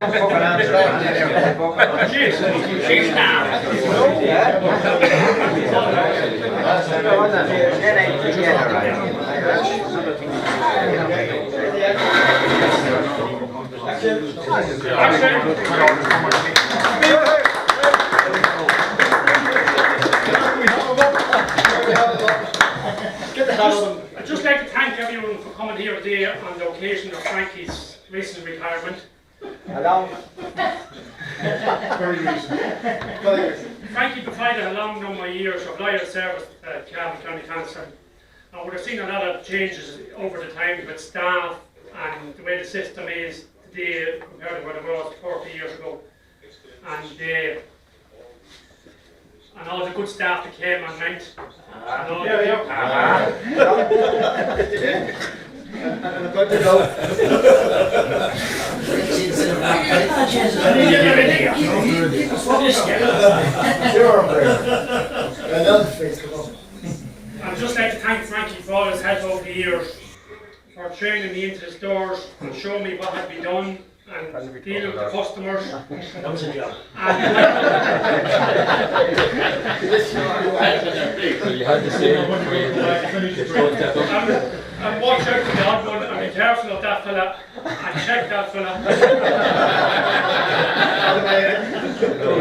I'd just like to thank everyone for coming here today on the occasion of Frankie's recent retirement. Very recent. Frankie provided a long number of years of loyal service at Cavan County Council. I would have seen a lot of changes over the time with staff and the way the system is today compared to what it was 40 years ago. And all the good staff that came and went. I'd just like to thank Frankie for all his help over the years, for training me into the stores and showing me what had been done and dealing with the customers. You had to say and watch out for the odd one, and be careful of that fella, and check that fella.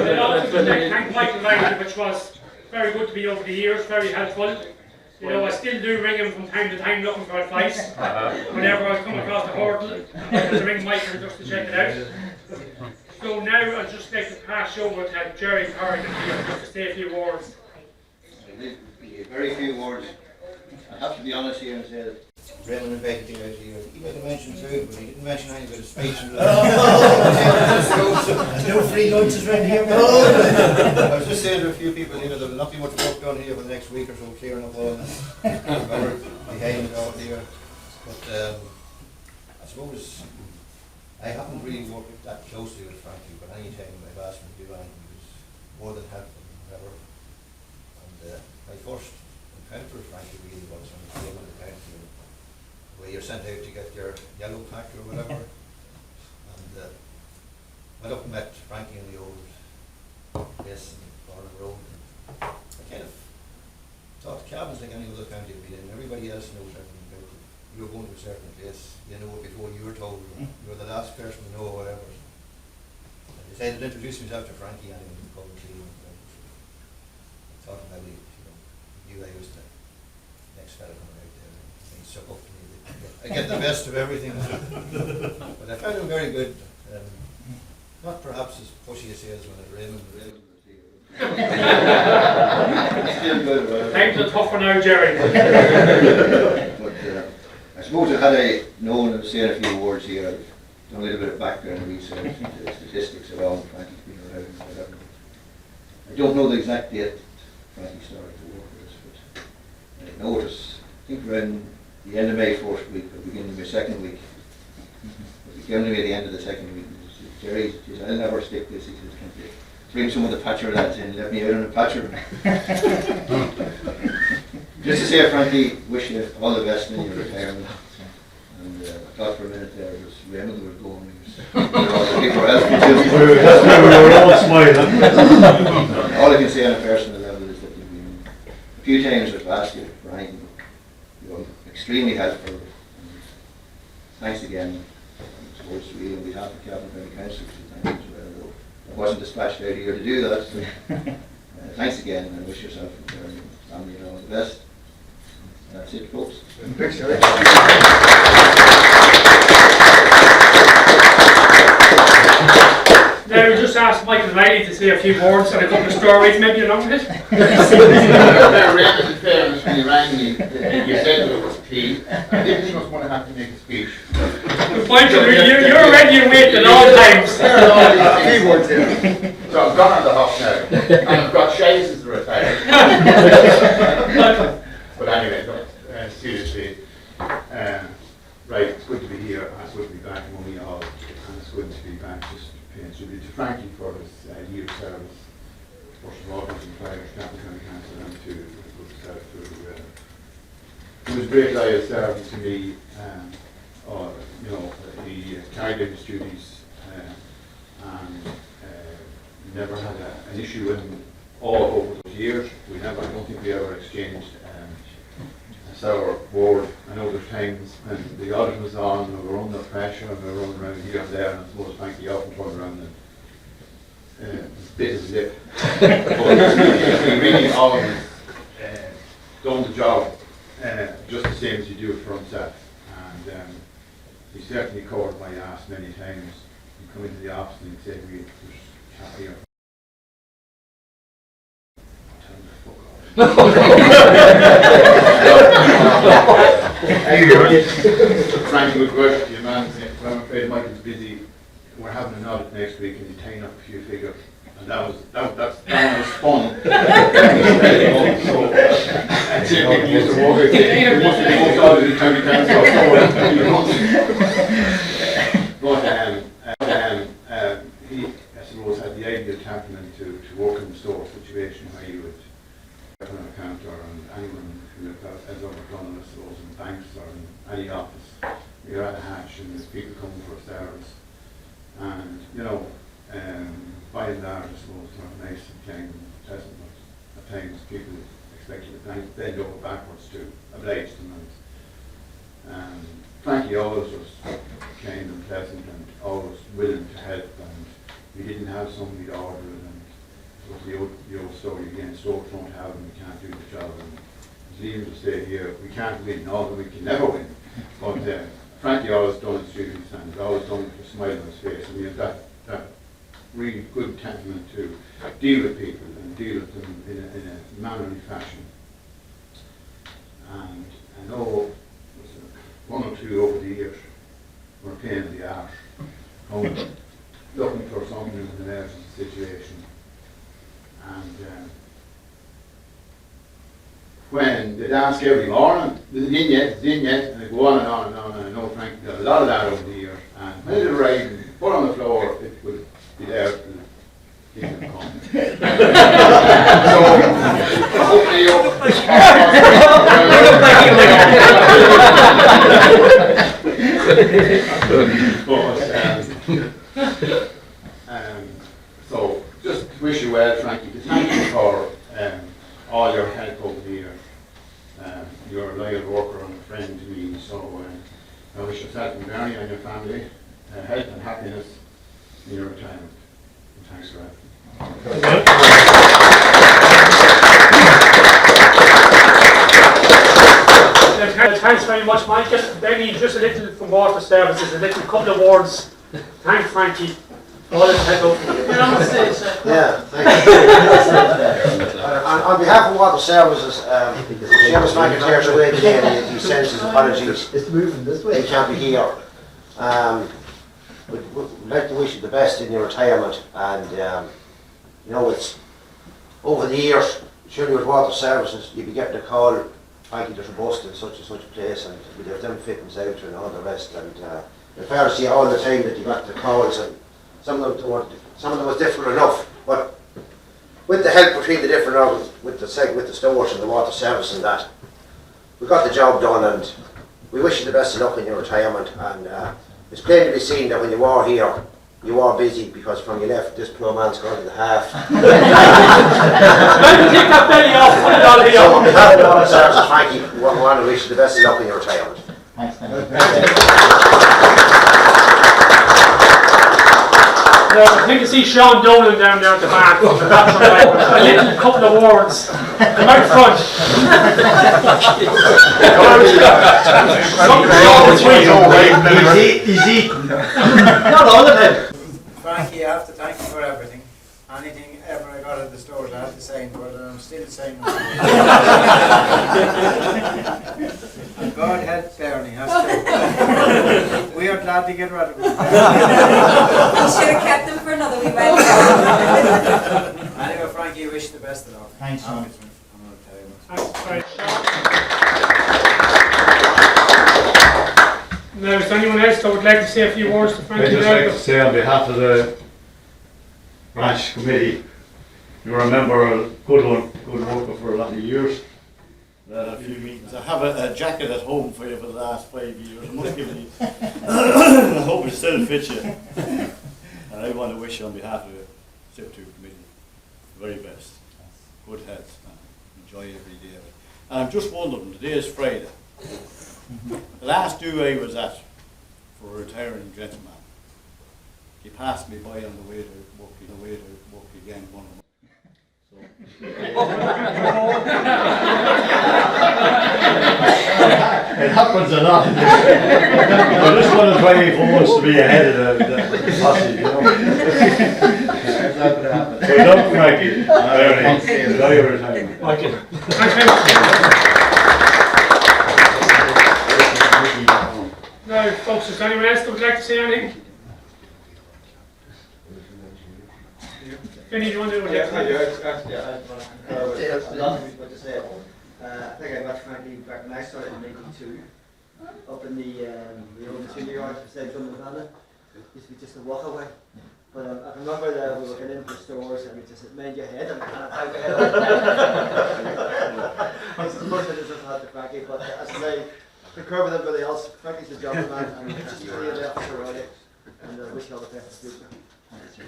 And also thank Michael Riley, which was very good to me over the years, very helpful. You know, I still do ring him from time to time looking for advice. Whenever I come across the hurdle, I have to ring Michael just to check it out. So now I'd just like to pass over to Jerry Corrigan here just to say a few words. Very few words. I have to be honest here and say that Raymond invited me out here. He might have mentioned food, but he didn't mention anything about a speech. No free lunches around here. I was just saying to a few people here that there will not be much work done here for the next week or so, clearing up all the behind out here. But I suppose I haven't really worked that closely with Frankie, but any time I've asked him to do anything, he was more than helpful and whatever. And my first encounter with Frankie really was when he came on the county, where you're sent out to get your yellow pack or whatever. And went up and met Frankie in the old place in Barnum Road. I kind of thought Cavan's like any other county I've been in. Everybody else knows everything about it. You're going to a certain place, you know it before you were told. You're the last person to know or whatever. I decided to introduce myself to Frankie anyway in the public meeting. I thought maybe, I was the next fella coming out there and he suck up to me. I get the best of everything. But I found him very good. Not perhaps as pushy as he is when it's Raymond. Still good. Times are tough for now, Jerry. But I suppose had I known and said a few words here, I've done a little bit of background research, statistics around Frankie's been around and whatever. I don't know the exact date Frankie started to work with us, but I noticed, I think around the end of my first week, or beginning of my second week, but he came to me at the end of the second week and he said, Jerry, I'll never stick this. He says, can't you bring some of the patcher lads in, let me out on a patcher. Just to say, Frankie, wish you all the best in your retirement. And I thought for a minute there it was Raymond was going. All I can say on a personal level is that you've been a few times I've asked you, Brian, you're extremely helpful. Thanks again. I suppose we on behalf of Cavan County Council, thank you as well. I wasn't dispatched out here to do that. So, thanks again and wish yourself and your family all the best. That's it, folks. Thanks, Now we just asked Michael Riley to say a few words and a couple of stories maybe along with it. Raymond, in fairness, when he rang me, you said there was tea. I didn't think I was going to have to make a speech. Michael, you're ready and wait at all times. So I've gone on the hop now, and I've got shays as a retire. But anyway, seriously, right, it's good to be here, and it's good to be back in Moynhall, and it's good to be back just paying tribute to Frankie for his year of service. First of all, as employer of Cavan County Council, and to it was great loyal service to me. He carried out his duties never had an issue in all over those years. I don't think we ever exchanged a sour word. I know there's times when the audit was on and we were under pressure and we were running around here and there, and I suppose Frankie often turned around and bit his lip. But he really always done the job just the same as he do it for himself. And he certainly covered my ass many times. He'd come into the office and he'd say to me, "There's a chap here." Frankie would go out to your man and say, "Well, I'm afraid Michael's busy. We're having an audit next week and you tying up a few figures." And that was fun. He used to walk out and say, "We must be most audited in county council." But he, I suppose, had the ideal temperament to work in the store situation where he would on a counter, and anyone who has ever done it, I suppose, in banks or in any office, you're at a hatch and there's people coming for a service. And, by and large, I suppose, they're nice and kind and pleasant, but at times people expect you to bend over backwards to oblige them. And Frankie always was kind and pleasant and always willing to help, and we didn't have somebody to order it. With the old story again, stores don't have them, we can't do the job, and leaving to stay here, we can't win, although we can never win. But Frankie always done his duties and always done it with a smile on his face, and he had that really good temperament to deal with people and deal with them in a mannerly fashion. And I know one or two over the years were a pain in the arse, looking for something in an emergency situation. And when they'd ask every morning, is it in yet, and they'd go on and on and on, and I know Frankie did a lot of that over the years. And when it arrived and put on the floor, it would be there till he didn't come. So, hopefully so, just wish you well, Frankie, to thank you for all your help over the years. You're a loyal worker and a friend to me, so I wish yourself and Bernie and your family health and happiness in your retirement. And thanks for that. Thanks very much, Mike. Just a little from Water Services, a little couple of words. Thank Frankie. All his help. Yeah, thank you. On behalf of Water Services, Seamus McIntyre's away today and he sends his apologies. It's moving this way. He can't be here. We'd like to wish you the best in your retirement, and it's over the years, surely with Water Services, you'd be getting a call, Frankie, there's a bust in such and such a place, and we'd have them fittings out and all the rest, and in fairness to you all the time that you got the calls, and some of them was difficult enough, but with the help between the different organs, with the stores and the Water Service and that, we got the job done, and we wish you the best of luck in your retirement. And it's plain to be seen that when you are here, you are busy, because from you left, this poor man's gone to the half. Take that belly off, put it on here. So on behalf of the Water Services, Frankie, we want to wish you the best of luck in your retirement. Thanks, man. I think you see Sean Dolan down there at the back. A little couple of words. Come out front. He's eating. Not all of them. Frankie, I have to thank you for everything. Anything ever I got at the stores, I have to sign for it, and I'm still saying and God help Bernie, has to. We are glad to get rid of him. We should have kept him for another wee while. Anyway, Frankie, wish you the best of luck. Thanks, man. Now, is there anyone else that would like to say a few words to Frankie? I'd just like to say on behalf of the branch committee, you were a member, a good worker for a lot of years. A few meetings. I have a jacket at home for you for the last 5 years. I must give it. I hope it still fits you. And I want to wish you on behalf of the SIP2 committee. the very best. Good health, and enjoy every day of it. And I'm just wondering, today is Friday. The last do I was at for a retiring gentleman. He passed me by on the way to work again one of them. So. It happens a lot. I just want to drive almost to be ahead of the posse, you know. It's not going to happen. So don't Frankie. Enjoy your retirement. Michael. Now, folks, is there anyone else that would like to say anything? Vinny, do you want to do it? Yeah, I do. Actually, I have a lot of people to say. I think I met Frankie back when I started in '82, up in the old junior yard for Central Nevada. Used to be just a walk away. But I remember that we were getting into stores and we just made your head and how the hell. That's the first I just had to Frankie, but as I say, concur with everybody else, Frankie's a job man and just really left for early. And I wish you all the best in the future.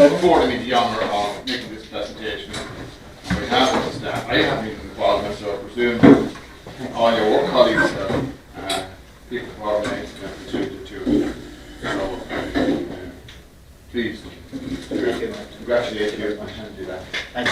Affording me the honour of making this presentation on behalf of the staff. I haven't been involved myself, I presume all your work colleagues people have organised and contributed to it. So please congratulate you on how to do that. Thanks,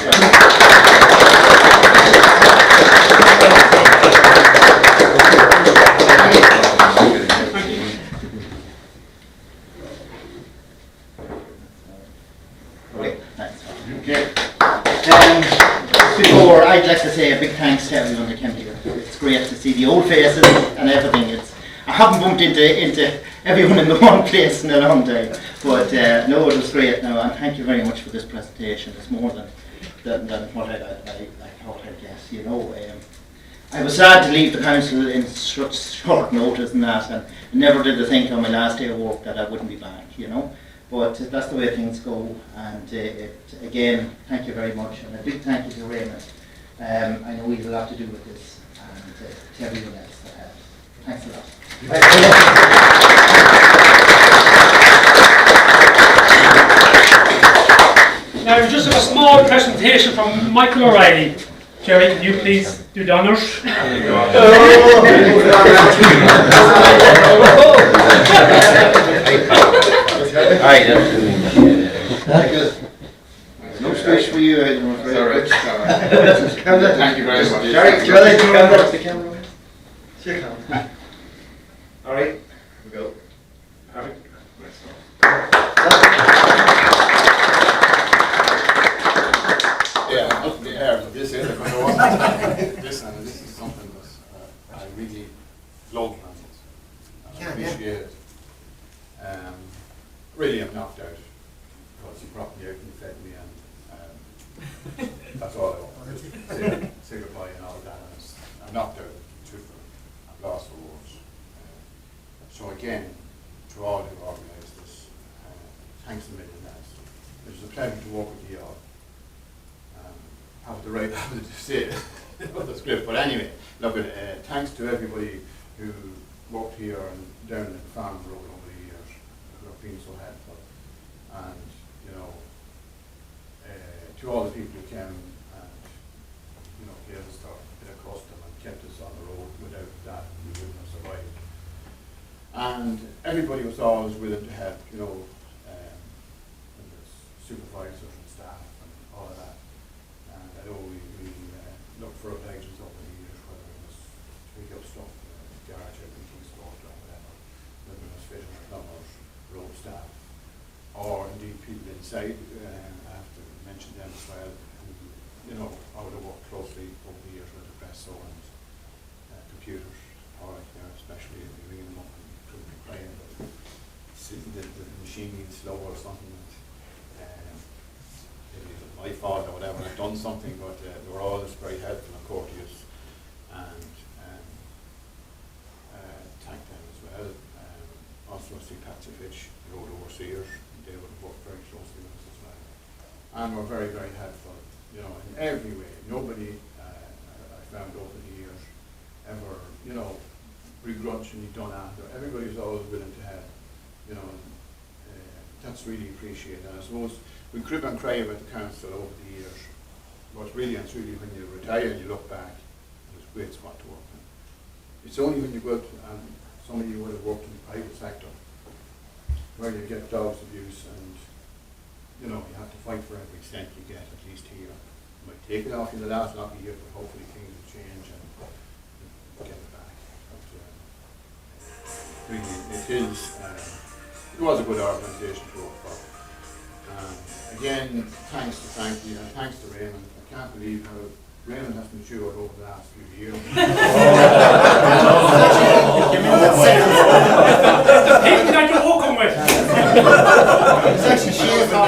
Before, I'd like to say a big thanks to everyone that came here. It's great to see the old faces and everything. I haven't bumped into everyone in the one place in a long time, but no, it was great. No, and thank you very much for this presentation. It's more than what I thought I'd guess. You know, I was sad to leave the council in such short notice and that, and never did I think on my last day of work that I wouldn't be back. You know. But that's the way things go, and again, thank you very much, and a big thank you to Raymond. I know he has a lot to do with this, and to everyone else that helped. Thanks a lot. Now, we just have a small presentation from Michael O'Reilly. Jerry, can you please do the honours? No space for you, I'm afraid. Sorry. Thank you very much. All right, here we go. Yeah, I'm not prepared for this either. This is something that I really love and appreciate. Really, I'm knocked out because you brought me out and fed me, and that's all I want. Say goodbye and all that. And I'm knocked out, truthfully. I've lost for words. So again, to all who organised this, thanks a million. It was a pleasure to work with you all. Have the right habit to say it on the script, but anyway, look, thanks to everybody who worked here and down at the farm road over the years who have been so helpful, and you know, to all the people who came and you know gave us a bit of custom and kept us on the road. Without that, we wouldn't have survived. And everybody was always willing to help, you know, supervisors and staff and all of that. And I know we looked for occasions over the years, whether it was to pick up stuff in the garage out in Kingsport or whatever, whether it was fitting or plumbers, road staff, or indeed people inside. I have to mention them as well, who, you know, I would have worked closely over the years with the Presso and computers, all right, you know, especially if you ring them up and couldn't be playing, but the machine being slow or something. My fault or whatever, I've done something, but they were always very helpful and courteous, and thank them as well. Also, St. Patsovich, the road overseers, they would have worked very closely with us as well, and were very, very helpful, you know, in every way. Nobody I found over the years you know, begrudgingly done after. Everybody's always willing to help, you know, and that's really appreciated. And I suppose we crib and cry about the council over the years, but it's really when you retire and you look back, it's a great spot to work in. It's only when you go out and some of you would have worked in the private sector where you get dogs abuse and, you know, you have to fight for every cent you get, at least here. You might take it off in the last not be here, but hopefully things will change and get it back. But, really, it was a good organisation to work for. Again, thanks to Frankie and thanks to Raymond. I can't believe how Raymond has matured over the last few years. People that you're walking with. It's actually shaving now.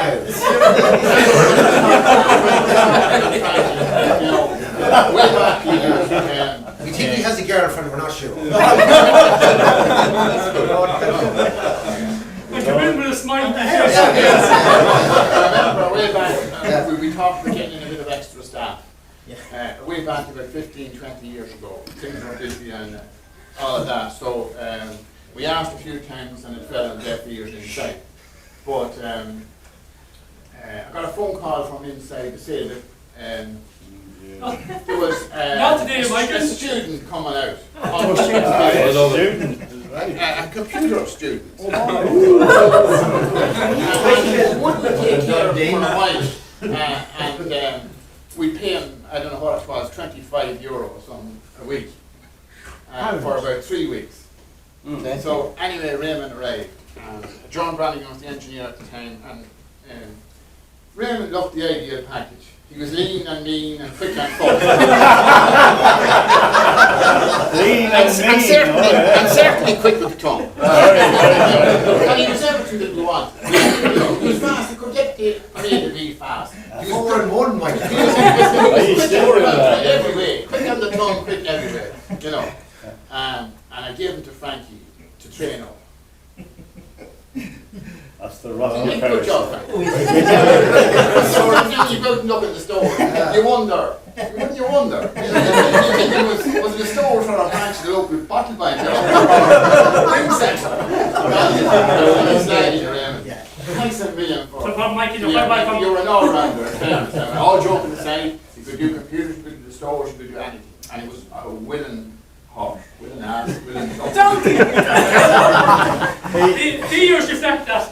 Way back years, We think he has a girlfriend, we're not sure. I come in with a smile. I remember way back, we talked about getting in a bit of extra staff. Way back about 15, 20 years ago. Things were busy and all of that. So we asked a few times and it fell on deaf ears inside. But I got a phone call from inside to say that there was a student coming out. A computer student. And wouldn't take care of him for a while. And we pay him, I don't know what it was, €25 or something a week for about 3 weeks. So anyway, Raymond arrived. John Brannigan was the engineer at the time, and Raymond loved the ideal package. He was lean and mean and quick and fast. and certainly quick with the tongue. And he was everything that we want. He was fast, he could get the really fast. He was 4 and 1, Mike. He was quick every way. Quick on the tongue, quick everywhere. You know. And I gave him to Frankie to train up. That's the rough. Good job, Frankie. So you go up in the store, you wonder. Wouldn't you wonder? Was it a store for a branch of the local bottle bind? Ring centre. Thanks a million for you're an all-rounder. All joking aside, you could do computers, you could do the stores, you could do anything. And it was a willing heart, willing ass, willing something. The years reflect that.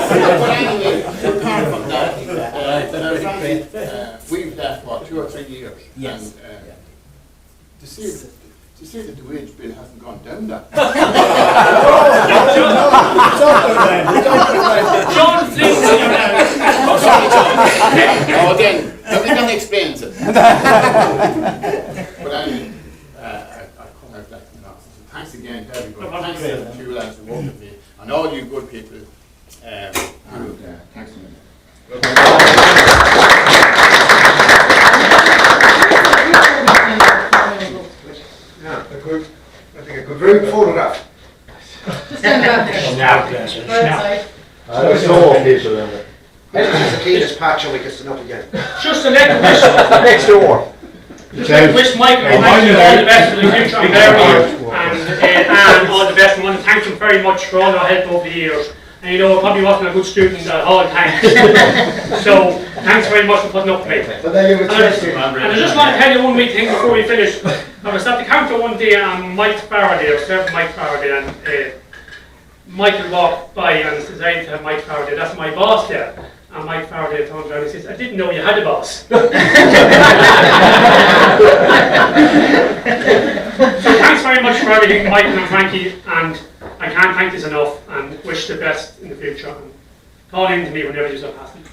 But anyway, apart from that, we've left, what, 2 or 3 years? Yes. And, to say that the wage bill hasn't gone down that. John Flynn, Oh, again, that explains it. But anyway, I'll come out back from that. So thanks again to everybody. Thanks to the 2 lads who worked with me, and all you good people. Thanks a million. I think a good group photograph. Stand back. I saw people in it. This is the cleanest patch and we can stand up again. just to let the wish, Next door. just let the wish Michael and Frankie all the best for the future and and all the best. I want to thank them very much for all their help over the years. And you know, I probably wasn't a good student at all times. So, thanks very much for putting up with me. And I just want to tell you one wee thing before we finish. I was at the counter one day and Mike Faraday, I was serving Mike Faraday, and Michael walked by and says, I to Mike Faraday, that's my boss there. And Mike Faraday turned around and says, I didn't know you had a boss. So thanks very much for everything, Michael and Frankie, and I can't thank this enough, and wish the best in the future. And call in to me whenever you're passing.